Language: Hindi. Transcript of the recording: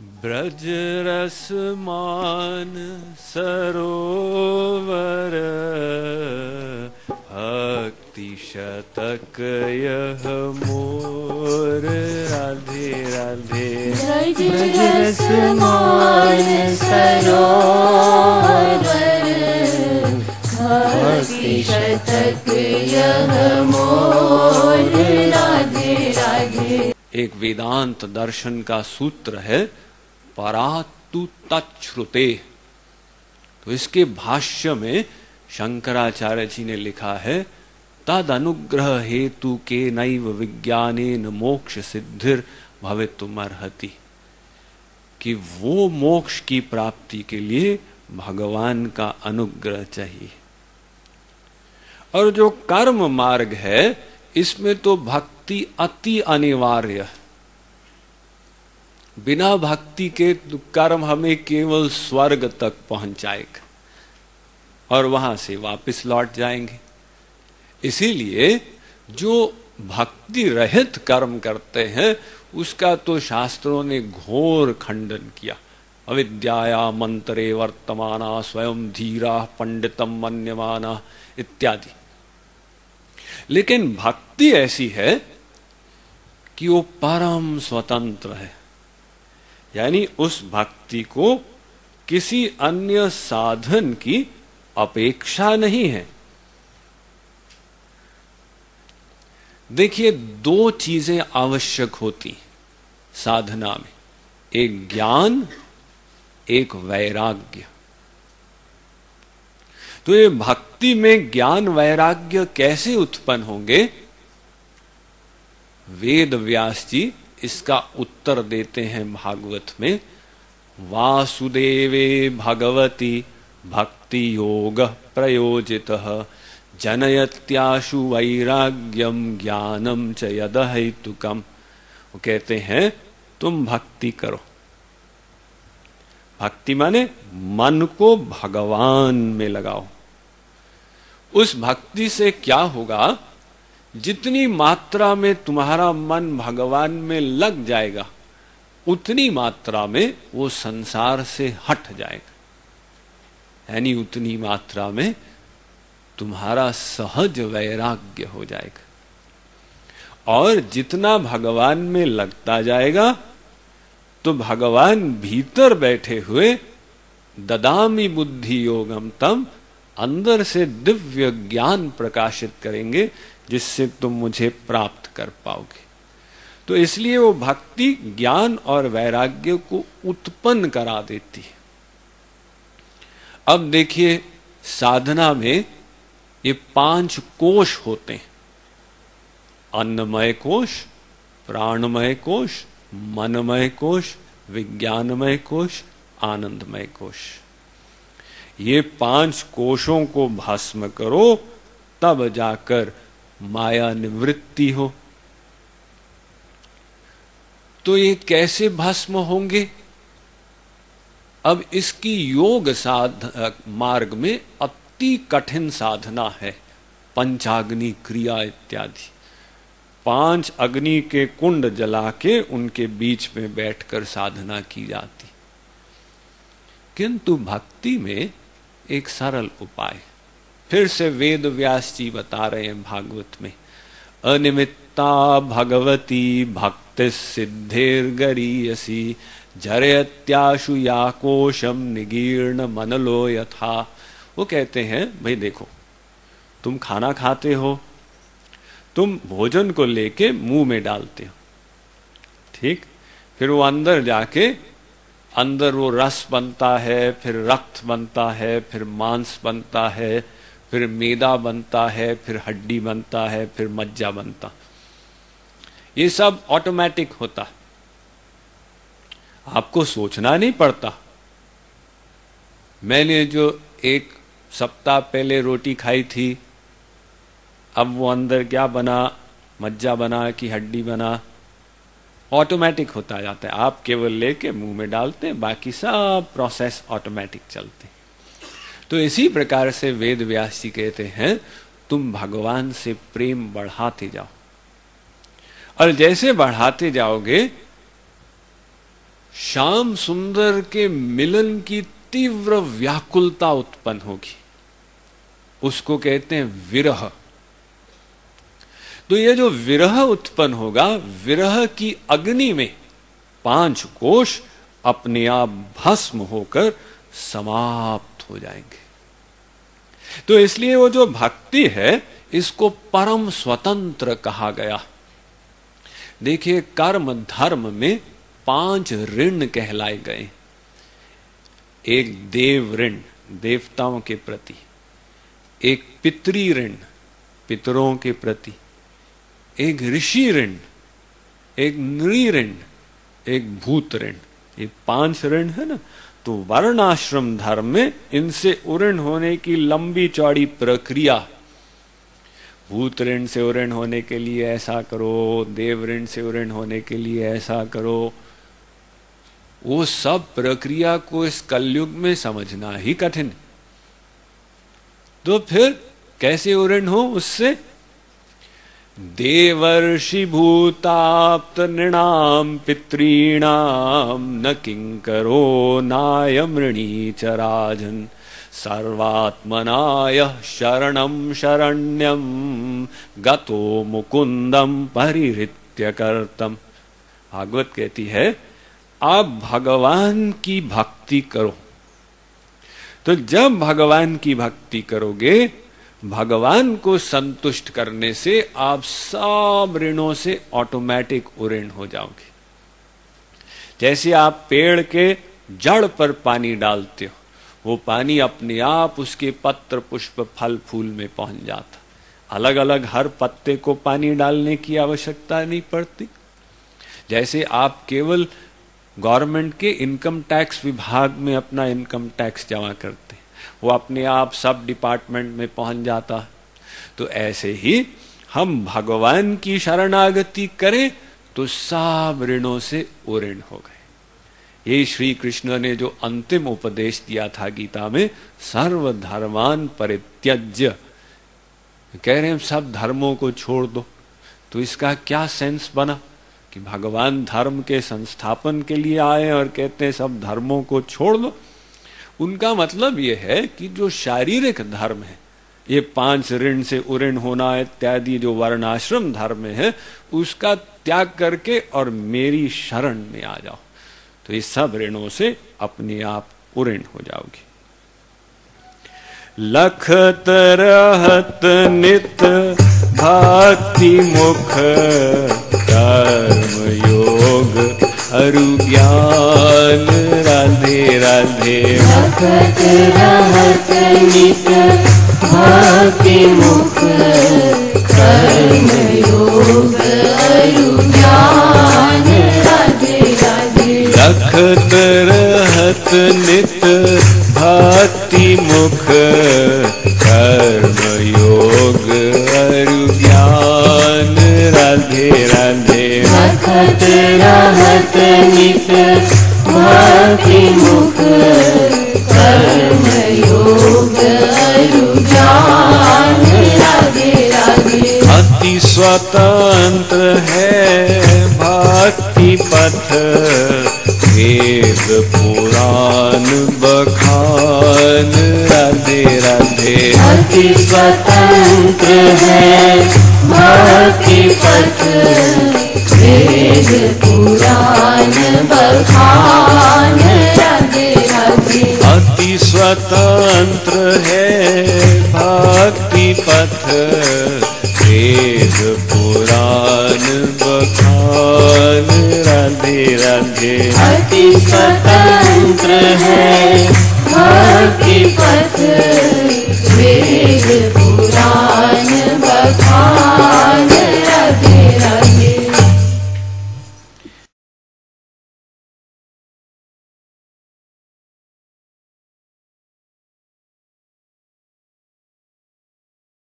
ब्रज रस मान सरोवर भक्ति शतक यह मोर। राधे राधे। ब्रज रस मान सरोवर भक्ति शतक यह मोर। राधे राधे। एक वेदांत दर्शन का सूत्र है परातु तच्छ्रुते। तो इसके भाष्य में शंकराचार्य जी ने लिखा है तद अनुग्रह हेतु के नैव विज्ञानेन मोक्ष सिद्धिर भवितुमर्हति, कि वो मोक्ष की प्राप्ति के लिए भगवान का अनुग्रह चाहिए। और जो कर्म मार्ग है इसमें तो भक्ति अति अनिवार्य। बिना भक्ति के कर्म हमें केवल स्वर्ग तक पहुंचाएगा और वहां से वापस लौट जाएंगे। इसीलिए जो भक्ति रहित कर्म करते हैं उसका तो शास्त्रों ने घोर खंडन किया। अविद्याया मंत्रे वर्तमाना स्वयं धीरा पंडितम मन्यमाना इत्यादि। लेकिन भक्ति ऐसी है कि वो परम स्वतंत्र है, यानी उस भक्ति को किसी अन्य साधन की अपेक्षा नहीं है। देखिए, दो चीजें आवश्यक होती साधना में, एक ज्ञान, एक वैराग्य। तो ये भक्ति में ज्ञान वैराग्य कैसे उत्पन्न होंगे? वेद व्यास जी इसका उत्तर देते हैं भागवत में। वासुदेवे भगवती भक्ति योग प्रयोजितः जनयत्याशु वैराग्यम ज्ञानम च यदहेतुकम। वो कहते हैं तुम भक्ति करो। भक्ति माने मन को भगवान में लगाओ। उस भक्ति से क्या होगा? जितनी मात्रा में तुम्हारा मन भगवान में लग जाएगा उतनी मात्रा में वो संसार से हट जाएगा, यानी उतनी मात्रा में तुम्हारा सहज वैराग्य हो जाएगा। और जितना भगवान में लगता जाएगा तो भगवान भीतर बैठे हुए ददामि बुद्धि योगम तम, अंदर से दिव्य ज्ञान प्रकाशित करेंगे जिससे तुम मुझे प्राप्त कर पाओगे। तो इसलिए वो भक्ति ज्ञान और वैराग्य को उत्पन्न करा देती है। अब देखिए, साधना में ये 5 कोश होते हैं। अन्नमय कोश, प्राणमय कोश, मनमय कोश, विज्ञानमय कोश, आनंदमय कोश। ये 5 कोशों को भस्म करो तब जाकर माया निवृत्ति हो। तो ये कैसे भस्म होंगे? अब इसकी योग मार्ग में अति कठिन साधना है, पंचाग्नि क्रिया इत्यादि। 5 अग्नि के कुंड जला के उनके बीच में बैठकर साधना की जाती। किंतु भक्ति में एक सरल उपाय फिर से वेद व्यास जी बता रहे हैं भागवत में। अनिमित्ता भगवती भक्ति सिद्धिर्गरीयसी जरयत्याशु याकोशम निगीर्ण मनलो यथा। वो कहते हैं भाई देखो, तुम खाना खाते हो, तुम भोजन को लेके मुंह में डालते हो, ठीक? फिर वो अंदर जाके अंदर वो रस बनता है, फिर रक्त बनता है, फिर मांस बनता है, फिर मैदा बनता है, फिर हड्डी बनता है, फिर मज्जा बनता। ये सब ऑटोमेटिक होता, आपको सोचना नहीं पड़ता। मैंने जो 1 सप्ताह पहले रोटी खाई थी, अब वो अंदर क्या बना, मज्जा बना कि हड्डी बना, ऑटोमेटिक होता जाता है। आप केवल लेके मुंह में डालते हैं, बाकी सब प्रोसेस ऑटोमेटिक चलते। तो इसी प्रकार से वेद व्यास जी कहते हैं तुम भगवान से प्रेम बढ़ाते जाओ, और जैसे बढ़ाते जाओगे श्याम सुंदर के मिलन की तीव्र व्याकुलता उत्पन्न होगी, उसको कहते हैं विरह। तो ये जो विरह उत्पन्न होगा, विरह की अग्नि में 5 कोश अपने आप भस्म होकर समाप्त हो जाएंगे। तो इसलिए वो जो भक्ति है, इसको परम स्वतंत्र कहा गया। देखिए, कर्म धर्म में 5 ऋण कहलाए गए। एक देव ऋण, देवताओं के प्रति, एक पितृ ऋण, पितरों के प्रति, एक ऋषि ऋण, एक नृ ऋण, एक भूत ऋण। ये 5 ऋण है ना। तो वर्णाश्रम धर्म में इनसे उऋण होने की लंबी चौड़ी प्रक्रिया। भूत ऋण से उऋण होने के लिए ऐसा करो, देव ऋण से उऋण होने के लिए ऐसा करो। वो सब प्रक्रिया को इस कलयुग में समझना ही कठिन। तो फिर कैसे उऋण हो उससे? देवर्षि भूताप्त नृणाम पितॄणाम न किंकरो नायमृणी च राजन सर्वात्मनाय शरणं शरण्यं गतो मुकुंदम परिहृत्य कर्तम। भागवत कहती है, आप भगवान की भक्ति करो। तो जब भगवान की भक्ति करोगे, भगवान को संतुष्ट करने से आप सब ऋणों से ऑटोमेटिक उऋण हो जाओगे। जैसे आप पेड़ के जड़ पर पानी डालते हो, वो पानी अपने आप उसके पत्र पुष्प फल फूल में पहुंच जाता। अलग अलग हर पत्ते को पानी डालने की आवश्यकता नहीं पड़ती। जैसे आप केवल गवर्नमेंट के इनकम टैक्स विभाग में अपना इनकम टैक्स जमा करते, वो अपने आप सब डिपार्टमेंट में पहुंच जाता। तो ऐसे ही हम भगवान की शरणागति करें तो सब ऋणों से उऋण हो गए। ये श्री कृष्ण ने जो अंतिम उपदेश दिया था गीता में, सर्वधर्मान परित्यज्य, कह रहे हैं सब धर्मों को छोड़ दो। तो इसका क्या सेंस बना कि भगवान धर्म के संस्थापन के लिए आए और कहते हैं सब धर्मों को छोड़ दो? उनका मतलब यह है कि जो शारीरिक धर्म है, ये 5 ऋण से उऋण होना इत्यादि जो वर्णाश्रम धर्म है, उसका त्याग करके और मेरी शरण में आ जाओ, तो ये सब ऋणों से अपने आप उऋण हो जाओगी। लखत रहत नित भक्ति मुख कर्म योग अरु ज्ञान राधे राधे। लखत रहत नित भक्ति मुख कर्म योग अरु ज्ञान राधे राधे। लखत रहत नित भक्ति मुख कर्म योग अरु ज्ञान राधे राधे। लखत रहत नित भक्ति मुख कर्म योग अरु ज्ञान राधे राधे। अति स्वतंत्र है भक्ति पथ वेद पुराण बखान राधे राधे। अति स्वतंत्र है भक्ति पथ वेद पुराण बखान राधे राधे। अति स्वतंत्र है भक्ति पथ वेद पुराण बखान राधे राधे। अति स्वतंत्र है भक्ति